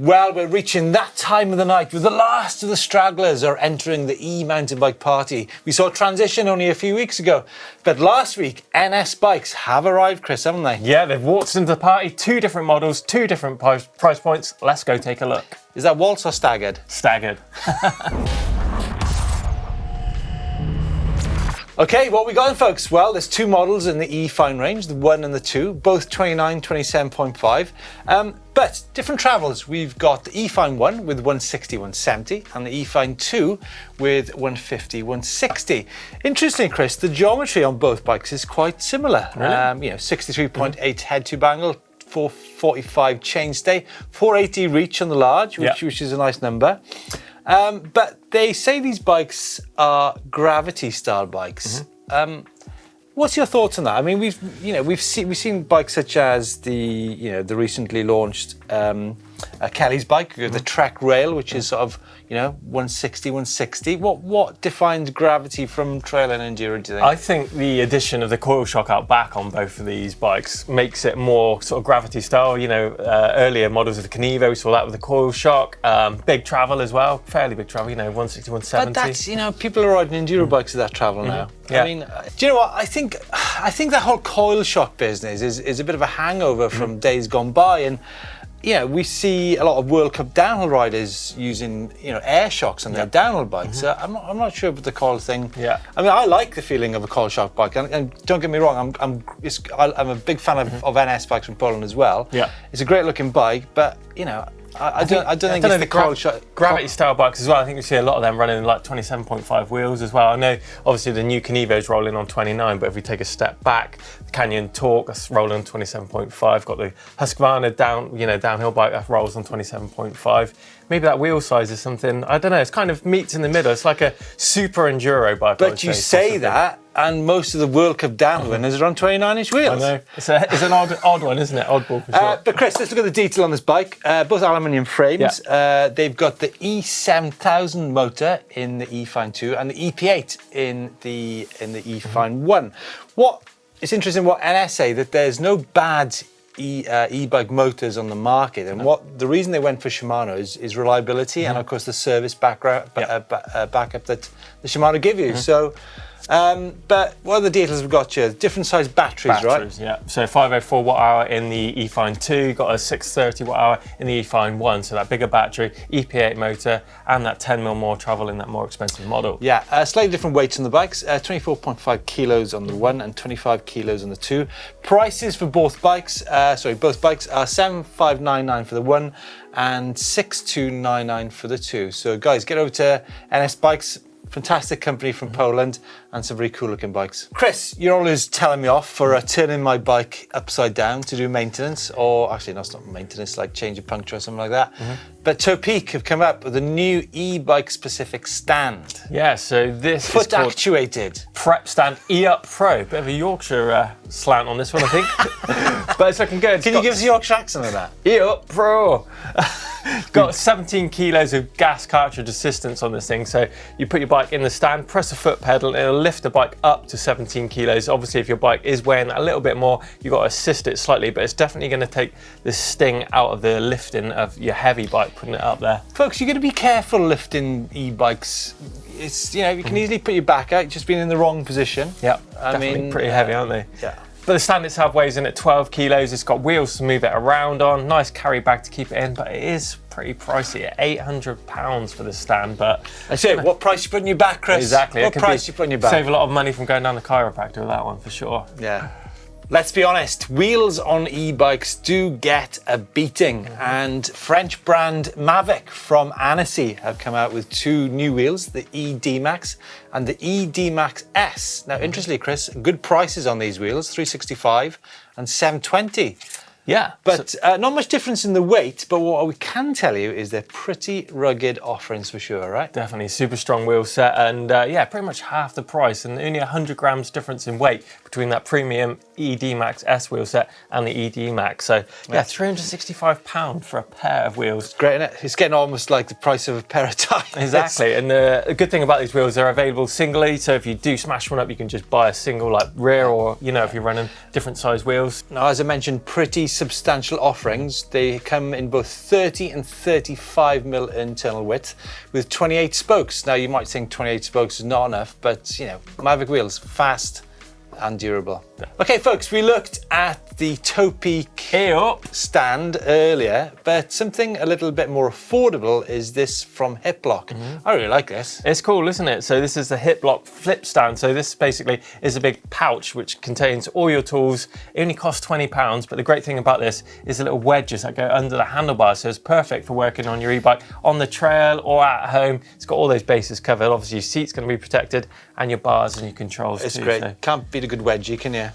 Well, we're reaching that time of the night where the last of the stragglers are entering the e-mountain bike party. We saw a transition only a few weeks ago, but last week, NS bikes have arrived, Chris, haven't they? Yeah, they've waltzed into the party, 2 different models, 2 different price points. Let's go take a look. Is that waltz or staggered? Staggered. Okay, what we got then, folks? Well, there's 2 models in the E-Fine range, the 1 and the 2, both 29, 27.5. But different travels. We've got the E-Fine 1 with 160, 170, and the E-Fine 2 with 150, 160. Interesting, Chris, the geometry on both bikes is quite similar. Really? 63.8 head-tube angle, 445 chainstay, 480 reach on the large, which is a nice number. But they say these bikes are gravity-style bikes. What's your thoughts on that? I mean, we've seen bikes such as the recently launched Kelly's bike, the Trek Rail, which is sort of 160, 160. What defines gravity from trail and enduro, do you think? I think the addition of the coil shock out back on both of these bikes makes it more sort of gravity style. Earlier models of the Kenevo, we saw that with the coil shock. Big travel as well, fairly big travel, 160, 170. But that's, people are riding enduro bikes with that travel now. Yeah. I mean, do you know what? I think that whole coil shock business is a bit of a hangover from days gone by, and we see a lot of World Cup downhill riders using air shocks on their downhill bikes. I'm not sure about the coil thing. Yeah. I mean, I like the feeling of a coil shock bike, and don't get me wrong, I'm a big fan of NS bikes from Poland as well. Yeah. It's a great looking bike, but I don't think it's the coil shock. Gravity style bikes as well. I think we see a lot of them running like 27.5 wheels as well. I know obviously the new Kenevo's rolling on 29, but if we take a step back, the Canyon Torque that's rolling on 27.5. Got the Husqvarna downhill bike that rolls on 27.5. Maybe that wheel size is something, I don't know, it's kind of meets in the middle. It's like a super enduro bike. But you say that, and most of the World Cup downhill winners are on 29-inch wheels. I know. It's an odd one, isn't it? Oddball for sure. But Chris, let's look at the detail on this bike. Both aluminium frames. Yeah. They've got the E7000 motor in the E-Fine 2 and the EP8 in the E-Fine 1. It's interesting what NS say, that there's no bad e-bike motors on the market, and the reason they went for Shimano is reliability and of course the service backup that the Shimano give you. So but what are the details we've got here? Different size batteries, right? Yeah. So 504 watt hour in the E-Fine 2, got a 630 watt hour in the E-Fine 1. So that bigger battery, EP8 motor, and that 10mm more travel in that more expensive model. Yeah. Slightly different weights on the bikes. 24.5 kilos on the 1 and 25 kilos on the 2. Prices for both bikes, both bikes are 7,599 for the 1 and 6,299 for the 2. So guys, get over to NS Bikes. Fantastic company from Poland and some really cool looking bikes. Chris, you're always telling me off for turning my bike upside down to do maintenance, or actually no, it's not maintenance, like change a puncture or something like that. But Jobii have come up with a new e-bike specific stand. Yeah, so this foot is called actuated Prep Stand E-Up Pro. Bit of a Yorkshire slant on this one, I think. But it's looking good. Can you give us a Yorkshire accent on that? E-Up Pro. Got 17 kilos of gas cartridge assistance on this thing. So you put your bike in the stand, press a foot pedal, and it'll lift the bike up to 17 kilos. Obviously, if your bike is weighing a little bit more, you've got to assist it slightly, but it's definitely going to take the sting out of the lifting of your heavy bike, putting it up there. Folks, you're going to be careful lifting e-bikes. It's, you can easily put your back out, just being in the wrong position. Yeah, definitely pretty heavy, aren't they? Yeah. But the stand itself weighs in at 12 kilos. It's got wheels to move it around on, nice carry bag to keep it in, but it is pretty pricey at £800 for the stand. But I say, what price you put in your back, Chris? Exactly. What price you put in your back? Save a lot of money from going down the chiropractor with that one for sure. Yeah. Let's be honest, wheels on e-bikes do get a beating, and French brand Mavic from Annecy have come out with 2 new wheels, the eDmax and the eDmax S. Now, interestingly, Chris, good prices on these wheels, $365 and $720. Yeah. But not much difference in the weight, but what we can tell you is they're pretty rugged offerings for sure, right? Definitely, super strong wheel set, and pretty much half the price, and only 100 grams difference in weight between that premium eDmax S wheel set and the eDmax. So yeah, £365 for a pair of wheels. It's great, isn't it? It's getting almost like the price of a pair of tyres. Exactly, and the good thing about these wheels, they're available singly, so if you do smash one up, you can just buy a single like rear, or if you're running different size wheels. Now, as I mentioned, pretty substantial offerings. They come in both 30 and 35mm internal width with 28 spokes. Now you might think 28 spokes is not enough, but you know, Mavic wheels, fast and durable. Okay folks, we looked at the Jobii stand earlier, but something a little bit more affordable is this from Hiplock. I really like this. It's cool, isn't it? So this is the Hiplock flip stand. So this basically is a big pouch which contains all your tools. It only costs £20, but the great thing about this is the little wedges that go under the handlebars. So it's perfect for working on your e-bike on the trail or at home. It's got all those bases covered. Obviously your seat's going to be protected and your bars and your controls It's too. great. So. Can't beat a good wedgie, can you?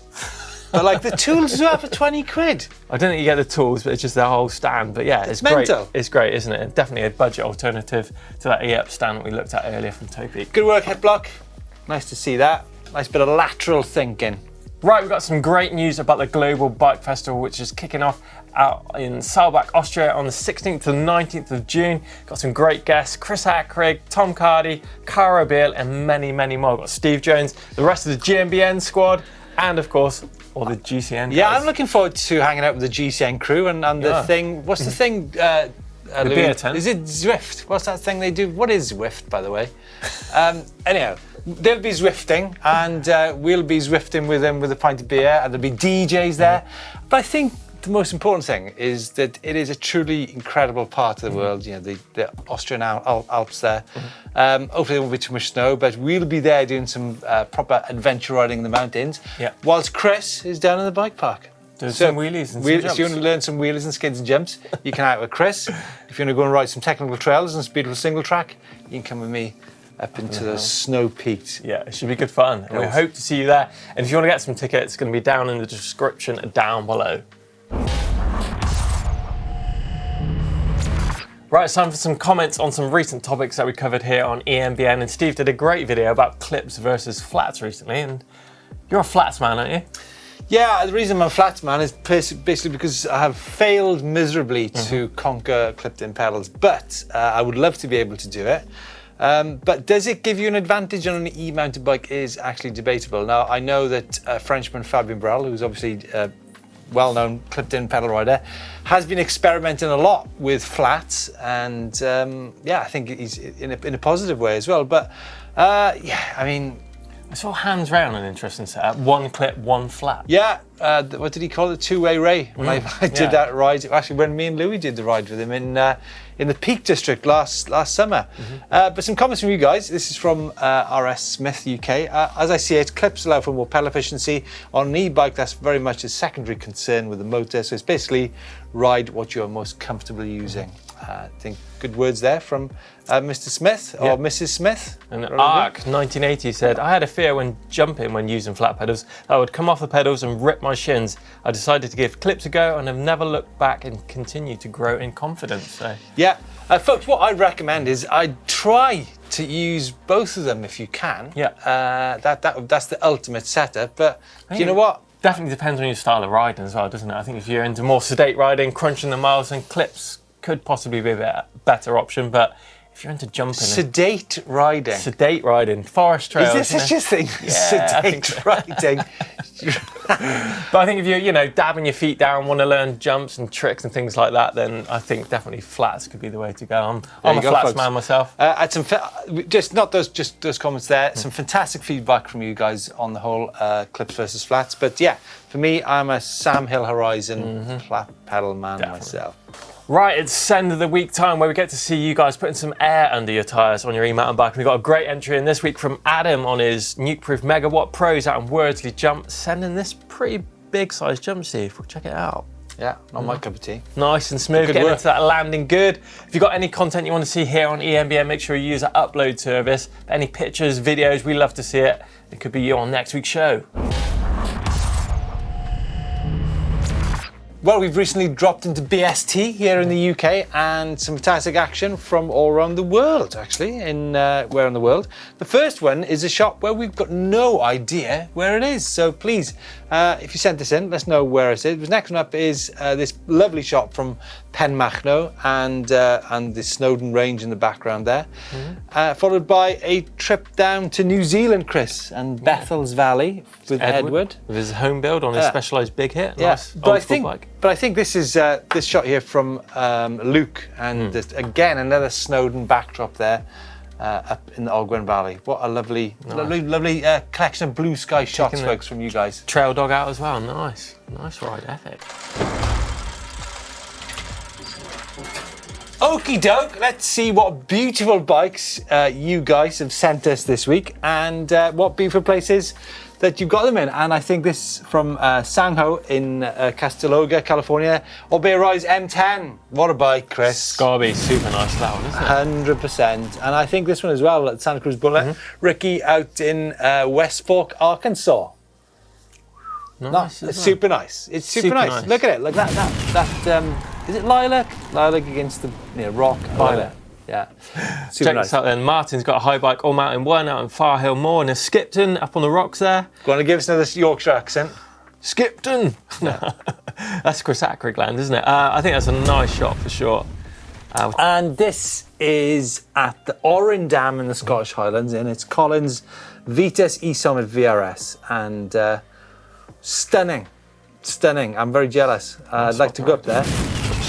But like the tools as well for 20 quid. I don't think you get the tools, but it's just the whole stand. But yeah, it's great. Mental. It's great, isn't it? And definitely a budget alternative to that e-up stand that we looked at earlier from Jobii. Good work, Hiplock. Nice to see that. Nice bit of lateral thinking. Right, we've got some great news about the Global Bike Festival, which is kicking off out in Saalbach, Austria on the 16th to the 19th of June. Got some great guests, Chris Ackrig, Tom Cardy, Cara Beale, and many, many more. Got Steve Jones, the rest of the GMBN squad, and of course, all the GCN guys. Yeah, I'm looking forward to hanging out with the GCN crew and the thing. What's the thing? The beer tent. Is it Zwift? What's that thing they do? What is Zwift, by the way? Anyhow, they'll be Zwifting, and we'll be Zwifting with them with a pint of beer, and there'll be DJs there. But I think the most important thing is that it is a truly incredible part of the world. You know, the Austrian Alps there. Hopefully there won't be too much snow, but we'll be there doing some proper adventure riding in the mountains. Yeah. Whilst Chris is down in the bike park. Doing some wheelies and some jumps. If you want to learn some wheelies and skids and jumps, you can out with Chris. If you want to go and ride some technical trails and speed with a single track, you can come with me up into the snow peaks. Yeah, it should be good fun. And we hope to see you there. And if you want to get some tickets, it's going to be down in the description down below. Right, it's time for some comments on some recent topics that we covered here on eMBN. And Steve did a great video about clips versus flats recently. And you're a flats man, aren't you? Yeah, the reason I'm a flats man is basically because I have failed miserably to conquer clipped-in pedals, but I would love to be able to do it. But does it give you an advantage on an e-mounted bike is actually debatable. Now, I know that Frenchman Fabien Brel, who's obviously a well-known clipped-in pedal rider, has been experimenting a lot with flats, and yeah, I think he's in a positive way as well. But yeah, I mean, I saw Hans Ray on an interesting setup. One clip, one flat. Yeah, what did he call it? Two-way Ray. When I did that ride, actually when me and Louis did the ride with him in the Peak District last summer. But some comments from you guys. This is from RS Smith UK. As I see it, clips allow for more pedal efficiency. On an e-bike, that's very much a secondary concern with the motor. So it's basically ride what you're most comfortable using. I think good words there from Mr. Smith or Mrs. Smith. And Ark 1980 said, I had a fear when jumping when using flat pedals that I would come off the pedals and rip my shins. I decided to give clips a go and have never looked back and continue to grow in confidence. So. Yeah, folks, what I'd recommend is I'd try to use both of them if you can. Yeah. That's the ultimate setup, but do you know what? Definitely depends on your style of riding as well, doesn't it? I think if you're into more sedate riding, crunching the miles, then clips could possibly be a better option, but if you're into jumping... Sedate riding. Sedate riding, forest trails. Is there such a thing? Yeah, sedate riding. But I think if you're, dabbing your feet down, want to learn jumps and tricks and things like that, then I think definitely flats could be the way to go. I'm a flats man myself. Had some just those comments there. Some fantastic feedback from you guys on the whole clips versus flats. But yeah, for me, I'm a Sam Hill Horizon flat pedal man myself. Right, it's end of the week time where we get to see you guys putting some air under your tyres on your e-mountain bike. And we've got a great entry in this week from Adam on his Nuke-Proof Megawatt Pros out in Wordsley Jump, sending this pretty big size jump, Steve. We'll check it out. Yeah, not my cup of tea. Nice and smooth, getting into that landing good. If you've got any content you want to see here on eMBN, make sure you use our upload service. Any pictures, videos, we love to see it. It could be you on next week's show. Well, we've recently dropped into BST here in the UK and some fantastic action from all around the world, actually, where in the world. The first one is a shop where we've got no idea where it is. So please, if you sent this in, let us know where it is. The next one up is this lovely shot from Penmachno and the Snowdon Range in the background there. Followed by a trip down to New Zealand, Chris, and Bethel's Valley with Edward. With his home build on his Specialized big hit. Yeah, Nice but bike. I think this is this shot here from Luke, and again another Snowdon backdrop there up in the Ogwen Valley. What a lovely collection of blue sky shots, folks, from you guys. Trail dog out as well. Nice ride, epic. Okie doke, let's see what beautiful bikes you guys have sent us this week, and what beautiful places that you've got them in. And I think this from Sangho in Casteloga, California. Orbea Rise M10. What a bike, Chris. Jobii, super nice that one, isn't it? 100%. And I think this one as well at Santa Cruz Bullet. Ricky out in West Fork, Arkansas. Nice. It's super nice. It's super nice. Look at it. Like that. Is it lilac? Lilac against the rock. Lilac. Yeah. Super Check nice. this out then. Martin's got a high bike all mountain 1 out in Far Hill Moor in a Skipton up on the rocks there. Go on and give us another Yorkshire accent. Skipton. That's Chris Ackrick isn't it? I think that's a nice shot for sure. And this is at the Orin Dam in the Scottish Highlands, and it's Collins Vitas E-Summit VRS, and stunning. I'm very jealous. I'd like to go up there.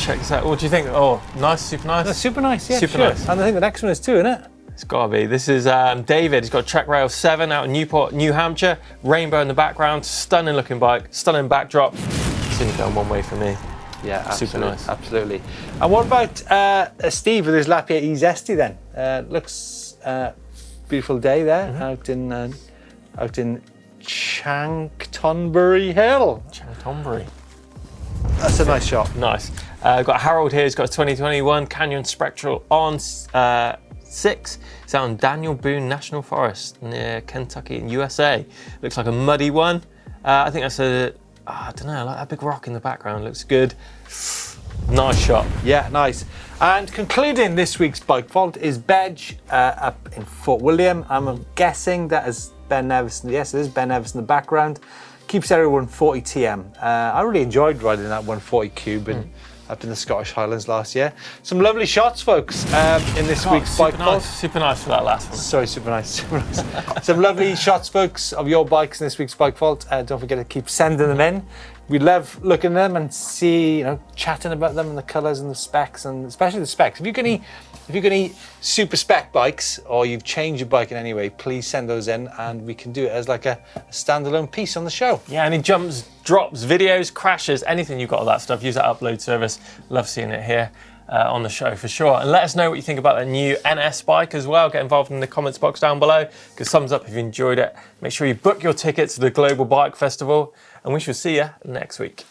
Check this out. What do you think? Oh, nice, super nice. That's super nice, yeah. Super nice. And I think the next one is too, isn't it? It's gotta be. This is David. He's got Trek Rail 7 out in Newport, New Hampshire. Rainbow in the background. Stunning looking bike. Stunning backdrop. It's only going one way for me. Yeah, absolutely. Super nice. Absolutely. And what about Steve with his Lapia E Zesty then? Looks beautiful day there out in Chanctonbury Hill. Chanctonbury. That's a nice shot. Nice. Got Harold here. He's got a 2021 Canyon Spectral on 6. It's out in Daniel Boone National Forest near Kentucky in USA. Looks like a muddy one. I think that's I don't know, like that big rock in the background. Looks good. Nice shot. Yeah, nice. And concluding this week's Bike Vault is Bedge up in Fort William. I'm guessing that is Ben Nevis. Yes, it is Ben Nevis in the background. Keeps everyone 140 TM. I really enjoyed riding that 140 Cube up in the Scottish Highlands last year. Some lovely shots, folks, in this week's Bike Vault. Super nice for that last one. Sorry, super nice. Some lovely shots, folks, of your bikes in this week's Bike Vault. Don't forget to keep sending them in. We love looking at them and chatting about them and the colours and the specs, and especially the specs. If you've got any super spec bikes, or you've changed your bike in any way, please send those in, and we can do it as like a standalone piece on the show. Yeah, any jumps, drops, videos, crashes, anything you've got, all that stuff, use that upload service. Love seeing it here on the show for sure. And let us know what you think about the new NS bike as well. Get involved in the comments box down below. Give thumbs up if you enjoyed it. Make sure you book your tickets to the Global Bike Festival, and we shall see you next week.